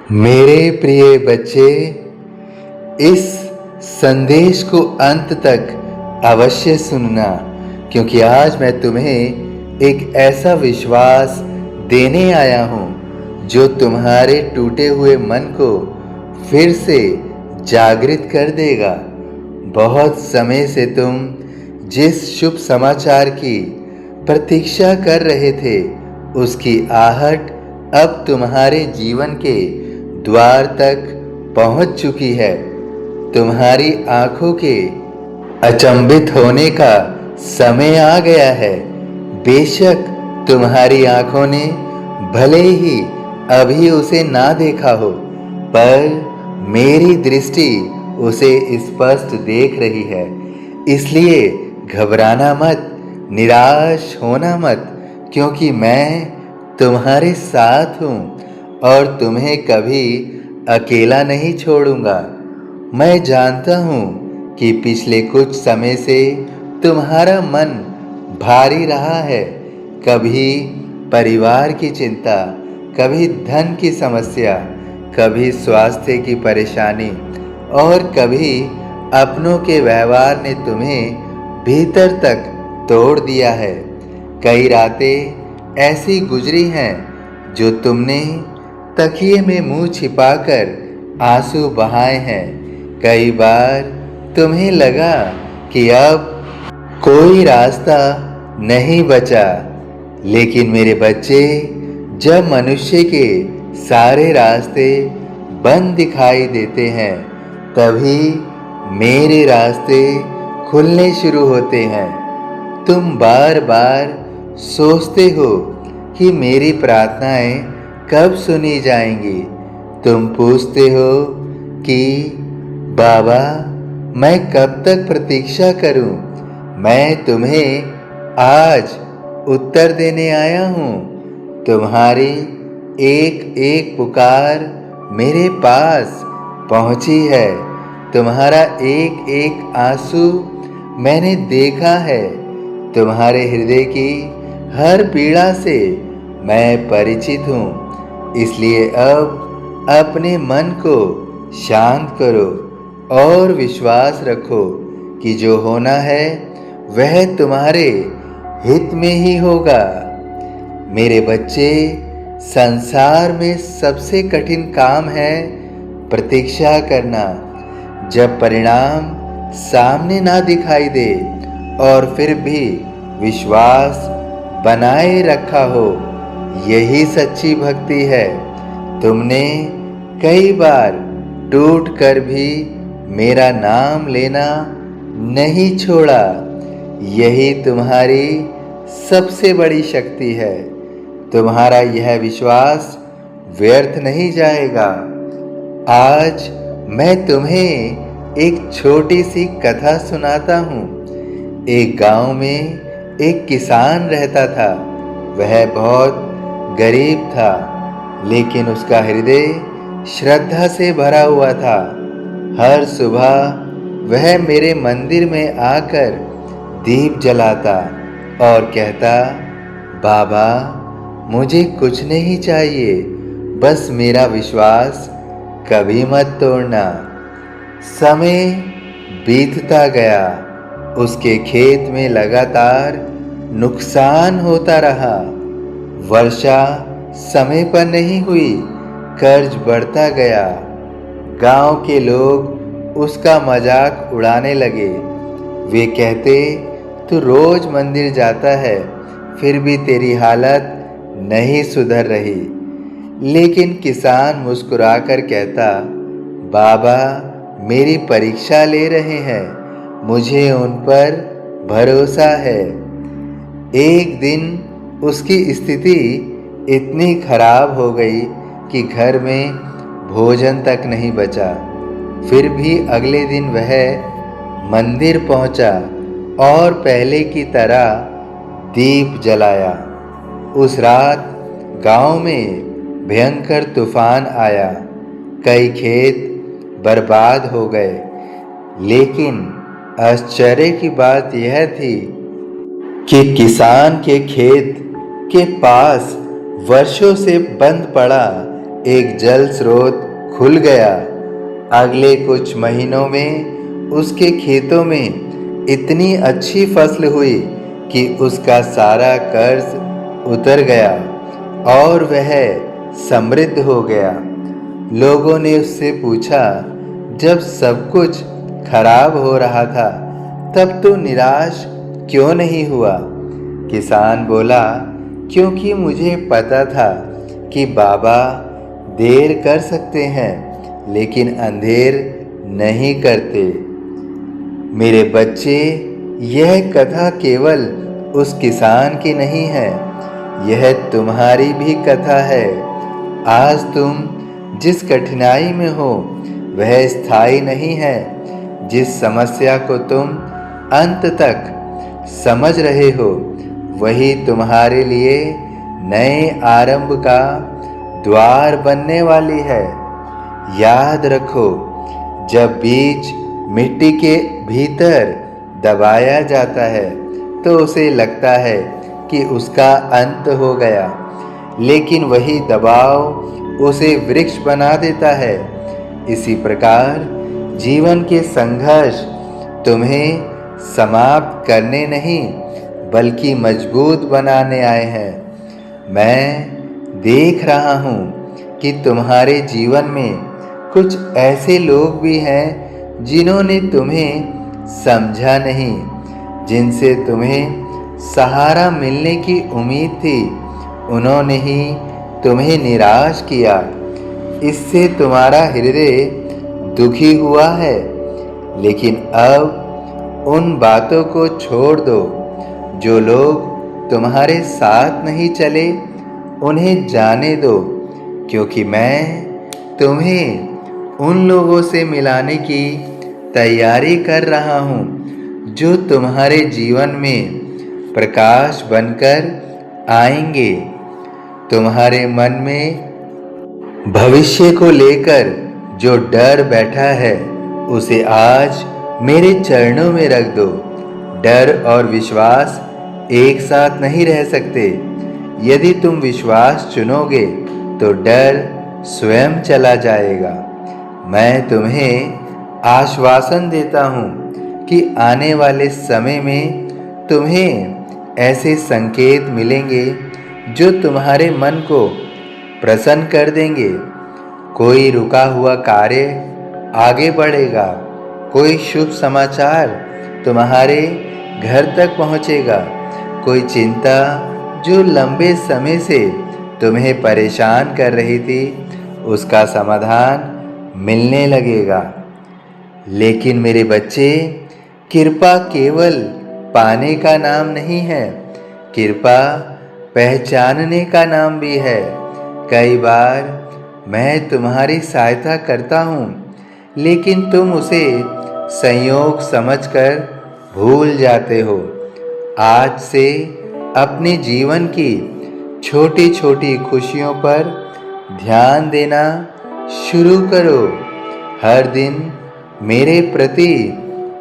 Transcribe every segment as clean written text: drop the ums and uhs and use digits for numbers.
मेरे प्रिय बच्चे, इस संदेश को अंत तक अवश्य सुनना, क्योंकि आज मैं तुम्हें एक ऐसा विश्वास देने आया हूँ जो तुम्हारे टूटे हुए मन को फिर से जागृत कर देगा। बहुत समय से तुम जिस शुभ समाचार की प्रतीक्षा कर रहे थे, उसकी आहट अब तुम्हारे जीवन के द्वार तक पहुंच चुकी है। तुम्हारी आंखों के अचंभित होने का समय आ गया है। बेशक तुम्हारी आंखों ने भले ही अभी उसे ना देखा हो, पर मेरी दृष्टि उसे स्पष्ट देख रही है। इसलिए घबराना मत, निराश होना मत, क्योंकि मैं तुम्हारे साथ हूँ और तुम्हें कभी अकेला नहीं छोड़ूंगा। मैं जानता हूँ कि पिछले कुछ समय से तुम्हारा मन भारी रहा है। कभी परिवार की चिंता, कभी धन की समस्या, कभी स्वास्थ्य की परेशानी और कभी अपनों के व्यवहार ने तुम्हें भीतर तक तोड़ दिया है। कई रातें ऐसी गुजरी हैं जो तुमने तकिए में मुंह छिपाकर आंसू बहाए हैं। कई बार तुम्हें लगा कि अब कोई रास्ता नहीं बचा, लेकिन मेरे बच्चे, जब मनुष्य के सारे रास्ते बंद दिखाई देते हैं, तभी मेरे रास्ते खुलने शुरू होते हैं। तुम बार बार सोचते हो कि मेरी प्रार्थनाएं कब सुनी जाएंगी। तुम पूछते हो कि बाबा, मैं कब तक प्रतीक्षा करूं। मैं तुम्हें आज उत्तर देने आया हूं। तुम्हारी एक एक पुकार मेरे पास पहुंची है। तुम्हारा एक एक आंसू मैंने देखा है। तुम्हारे हृदय की हर पीड़ा से मैं परिचित हूँ। इसलिए अब अपने मन को शांत करो और विश्वास रखो कि जो होना है वह तुम्हारे हित में ही होगा। मेरे बच्चे, संसार में सबसे कठिन काम है प्रतीक्षा करना। जब परिणाम सामने ना दिखाई दे और फिर भी विश्वास बनाए रखा हो, यही सच्ची भक्ति है। तुमने कई बार टूट कर भी मेरा नाम लेना नहीं छोड़ा। यही तुम्हारी सबसे बड़ी शक्ति है। तुम्हारा यह विश्वास व्यर्थ नहीं जाएगा। आज मैं तुम्हें एक छोटी सी कथा सुनाता हूँ। एक गांव में एक किसान रहता था। वह बहुत गरीब था, लेकिन उसका हृदय श्रद्धा से भरा हुआ था। हर सुबह वह मेरे मंदिर में आकर दीप जलाता और कहता, बाबा, मुझे कुछ नहीं चाहिए, बस मेरा विश्वास कभी मत तोड़ना। समय बीतता गया। उसके खेत में लगातार नुकसान होता रहा। वर्षा समय पर नहीं हुई, कर्ज बढ़ता गया। गांव के लोग उसका मजाक उड़ाने लगे। वे कहते, तू रोज मंदिर जाता है, फिर भी तेरी हालत नहीं सुधर रही। लेकिन किसान मुस्कुराकर कहता, बाबा, मेरी परीक्षा ले रहे हैं, मुझे उन पर भरोसा है। एक दिन उसकी स्थिति इतनी खराब हो गई कि घर में भोजन तक नहीं बचा। फिर भी अगले दिन वह मंदिर पहुंचा और पहले की तरह दीप जलाया। उस रात गांव में भयंकर तूफान आया। कई खेत बर्बाद हो गए, लेकिन आश्चर्य की बात यह थी कि किसान के खेत के पास वर्षों से बंद पड़ा एक जल स्रोत खुल गया। अगले कुछ महीनों में उसके खेतों में इतनी अच्छी फसल हुई कि उसका सारा कर्ज उतर गया और वह समृद्ध हो गया। लोगों ने उससे पूछा, जब सब कुछ खराब हो रहा था तब तो निराश क्यों नहीं हुआ? किसान बोला, क्योंकि मुझे पता था कि बाबा देर कर सकते हैं लेकिन अंधेर नहीं करते। मेरे बच्चे, यह कथा केवल उस किसान की नहीं है, यह तुम्हारी भी कथा है। आज तुम जिस कठिनाई में हो वह स्थायी नहीं है। जिस समस्या को तुम अंत तक समझ रहे हो वही तुम्हारे लिए नए आरंभ का द्वार बनने वाली है। याद रखो, जब बीज मिट्टी के भीतर दबाया जाता है तो उसे लगता है कि उसका अंत हो गया, लेकिन वही दबाव उसे वृक्ष बना देता है। इसी प्रकार जीवन के संघर्ष तुम्हें समाप्त करने नहीं बल्कि मजबूत बनाने आए हैं। मैं देख रहा हूँ कि तुम्हारे जीवन में कुछ ऐसे लोग भी हैं जिन्होंने तुम्हें समझा नहीं, जिनसे तुम्हें सहारा मिलने की उम्मीद थी, उन्होंने ही तुम्हें निराश किया। इससे तुम्हारा हृदय दुखी हुआ है, लेकिन अब उन बातों को छोड़ दो। जो लोग तुम्हारे साथ नहीं चले उन्हें जाने दो, क्योंकि मैं तुम्हें उन लोगों से मिलाने की तैयारी कर रहा हूँ जो तुम्हारे जीवन में प्रकाश बनकर आएंगे। तुम्हारे मन में भविष्य को लेकर जो डर बैठा है उसे आज मेरे चरणों में रख दो। डर और विश्वास एक साथ नहीं रह सकते। यदि तुम विश्वास चुनोगे तो डर स्वयं चला जाएगा। मैं तुम्हें आश्वासन देता हूँ कि आने वाले समय में तुम्हें ऐसे संकेत मिलेंगे जो तुम्हारे मन को प्रसन्न कर देंगे। कोई रुका हुआ कार्य आगे बढ़ेगा, कोई शुभ समाचार तुम्हारे घर तक पहुँचेगा, कोई चिंता जो लंबे समय से तुम्हें परेशान कर रही थी उसका समाधान मिलने लगेगा। लेकिन मेरे बच्चे, कृपा केवल पाने का नाम नहीं है, कृपा पहचानने का नाम भी है। कई बार मैं तुम्हारी सहायता करता हूँ, लेकिन तुम उसे संयोग समझकर भूल जाते हो। आज से अपने जीवन की छोटी छोटी खुशियों पर ध्यान देना शुरू करो। हर दिन मेरे प्रति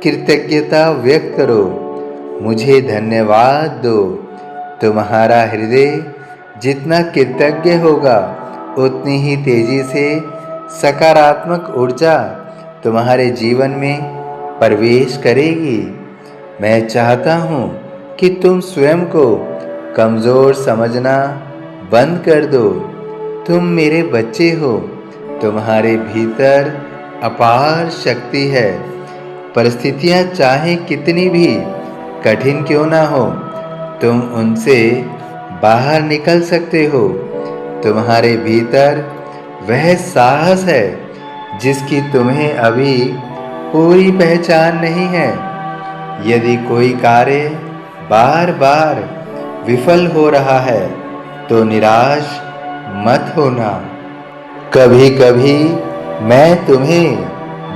कृतज्ञता व्यक्त करो, मुझे धन्यवाद दो। तुम्हारा हृदय जितना कृतज्ञ होगा उतनी ही तेजी से सकारात्मक ऊर्जा तुम्हारे जीवन में प्रवेश करेगी। मैं चाहता हूँ कि तुम स्वयं को कमज़ोर समझना बंद कर दो। तुम मेरे बच्चे हो, तुम्हारे भीतर अपार शक्ति है। परिस्थितियाँ चाहे कितनी भी कठिन क्यों ना हो, तुम उनसे बाहर निकल सकते हो। तुम्हारे भीतर वह साहस है जिसकी तुम्हें अभी पूरी पहचान नहीं है। यदि कोई कार्य बार बार विफल हो रहा है तो निराश मत होना। कभी कभी मैं तुम्हें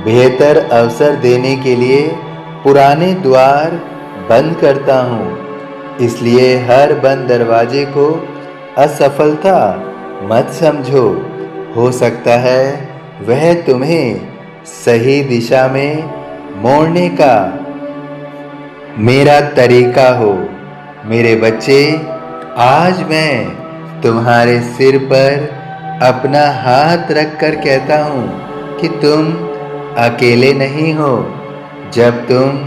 बेहतर अवसर देने के लिए पुराने द्वार बंद करता हूँ। इसलिए हर बंद दरवाजे को असफलता मत समझो। हो सकता है वह तुम्हें सही दिशा में मोड़ने का मेरा तरीका हो। मेरे बच्चे, आज मैं तुम्हारे सिर पर अपना हाथ रख कर कहता हूँ कि तुम अकेले नहीं हो। जब तुम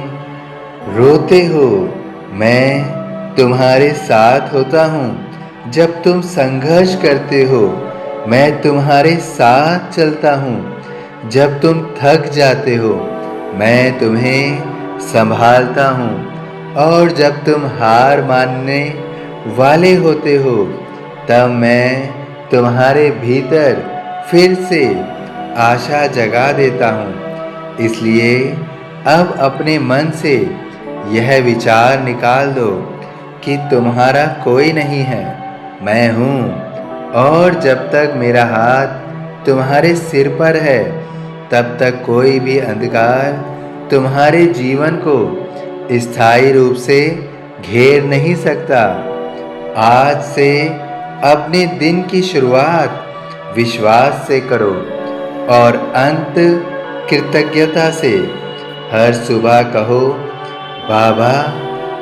रोते हो मैं तुम्हारे साथ होता हूँ। जब तुम संघर्ष करते हो मैं तुम्हारे साथ चलता हूँ। जब तुम थक जाते हो मैं तुम्हें संभालता हूँ। और जब तुम हार मानने वाले होते हो तब मैं तुम्हारे भीतर फिर से आशा जगा देता हूँ। इसलिए अब अपने मन से यह विचार निकाल दो कि तुम्हारा कोई नहीं है, मैं हूँ। और जब तक मेरा हाथ तुम्हारे सिर पर है तब तक कोई भी अंधकार तुम्हारे जीवन को स्थायी रूप से घेर नहीं सकता। आज से अपने दिन की शुरुआत विश्वास से करो और अंत कृतज्ञता से। हर सुबह कहो, बाबा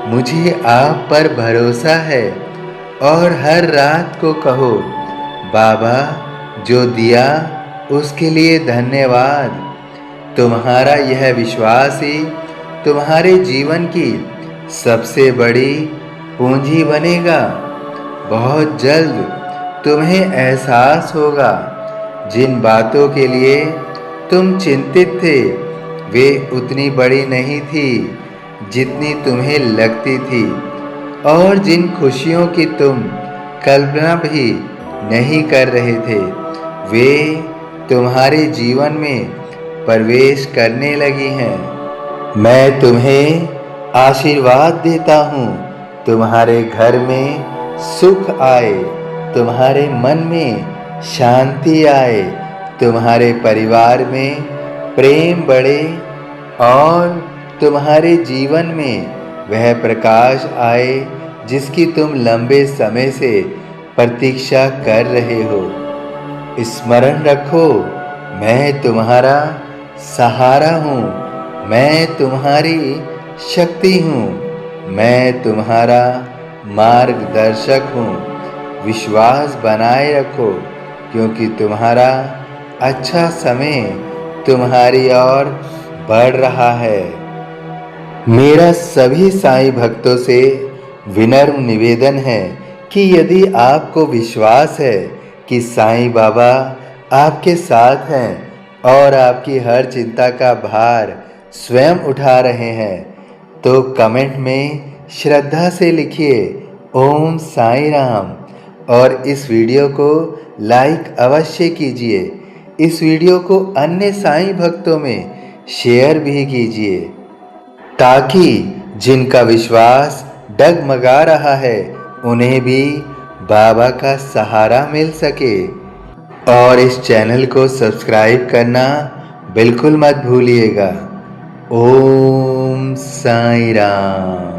मुझे आप पर भरोसा है। और हर रात को कहो, बाबा जो दिया उसके लिए धन्यवाद। तुम्हारा यह विश्वास ही तुम्हारे जीवन की सबसे बड़ी पूंजी बनेगा। बहुत जल्द तुम्हें एहसास होगा जिन बातों के लिए तुम चिंतित थे वे उतनी बड़ी नहीं थी जितनी तुम्हें लगती थी। और जिन खुशियों की तुम कल्पना भी नहीं कर रहे थे वे तुम्हारे जीवन में प्रवेश करने लगी हैं। मैं तुम्हें आशीर्वाद देता हूँ। तुम्हारे घर में सुख आए, तुम्हारे मन में शांति आए, तुम्हारे परिवार में प्रेम बढ़े और तुम्हारे जीवन में वह प्रकाश आए जिसकी तुम लंबे समय से प्रतीक्षा कर रहे हो। स्मरण रखो, मैं तुम्हारा सहारा हूँ, मैं तुम्हारी शक्ति हूँ, मैं तुम्हारा मार्गदर्शक हूँ। विश्वास बनाए रखो क्योंकि तुम्हारा अच्छा समय तुम्हारी ओर बढ़ रहा है। मेरा सभी साईं भक्तों से विनम्र निवेदन है कि यदि आपको विश्वास है कि साईं बाबा आपके साथ हैं और आपकी हर चिंता का भार स्वयं उठा रहे हैं तो कमेंट में श्रद्धा से लिखिए ओम साईं राम। और इस वीडियो को लाइक अवश्य कीजिए। इस वीडियो को अन्य साईं भक्तों में शेयर भी कीजिए ताकि जिनका विश्वास डगमगा रहा है उन्हें भी बाबा का सहारा मिल सके। और इस चैनल को सब्सक्राइब करना बिल्कुल मत भूलिएगा। ओम साईं राम।